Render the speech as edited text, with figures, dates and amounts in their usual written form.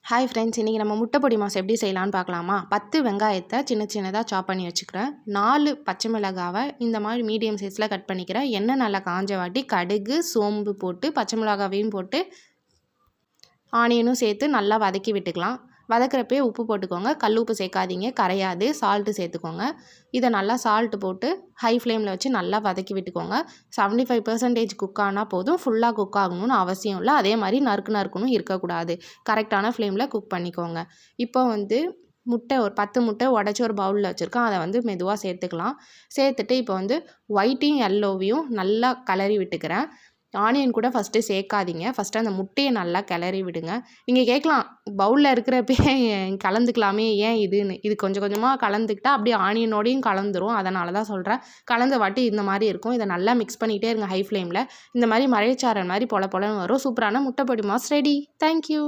Hi friends, இன்றைக்கி நம்ம முட்டை பொடி மாஸ் எப்படி செய்யலான்னு பார்க்கலாமா? 10 வெங்காயத்தை சின்ன சின்னதாக சாப் பண்ணி வச்சுக்கிறேன். 4 பச்சை மிளகாவை இந்த மாதிரி மீடியம் சைஸில் கட் பண்ணிக்கிறேன். எண்ணெய் நல்லா காஞ்ச வாட்டி கடுகு, சோம்பு போட்டு பச்சை மிளகாவையும் போட்டு ஆனியனும் சேர்த்து நல்லா வதக்கி விட்டுக்கலாம். வதக்கிறப்பே உப்பு போட்டுக்கோங்க. கல் உப்பு சேர்க்காதீங்க, கரையாது. சால்ட்டு சேர்த்துக்கோங்க. இதை நல்லா சால்ட்டு போட்டு ஹை ஃப்ளேமில் வச்சு நல்லா வதக்கி விட்டுக்கோங்க. 75% குக் ஆனால் போதும், ஃபுல்லாக குக் ஆகணும்னு அவசியம் இல்லை. அதே மாதிரி நறுக்குன்னு இருக்கக்கூடாது. கரெக்டான ஃப்ளேமில் குக் பண்ணிக்கோங்க. இப்போ முட்டை ஒரு 10 முட்டை உடச்சி ஒரு பவுலில் வச்சுருக்கேன். அதை மெதுவாக சேர்த்துக்கலாம். சேர்த்துட்டு இப்போ ஒயிட்டையும் எல்லோவையும் நல்லா கிளறி விட்டுக்கிறேன். ஆனியன் கூட ஃபஸ்ட்டு சேர்க்காதீங்க. ஃபஸ்ட்டு அந்த முட்டையை நல்லா கிளறி விடுங்க. நீங்கள் கேட்கலாம், பவுலில் இருக்கிறப்பே கலந்துக்கலாமே ஏன் இதுன்னு. இது கொஞ்சம் கொஞ்சமாக கலந்துக்கிட்டால் அப்படியே ஆனியனோடையும் கலந்துரும். அதனால தான் சொல்கிறேன். கலந்த வாட்டி இந்த மாதிரி இருக்கும். இதை நல்லா மிக்ஸ் பண்ணிகிட்டே இருங்க ஹை ஃப்ளேமில். இந்த மாதிரி மழைச்சாரல் மாதிரி பொல பொலன்னு வரும். சூப்பரான முட்டை பொடி மாஸ் ரெடி. தேங்க்யூ.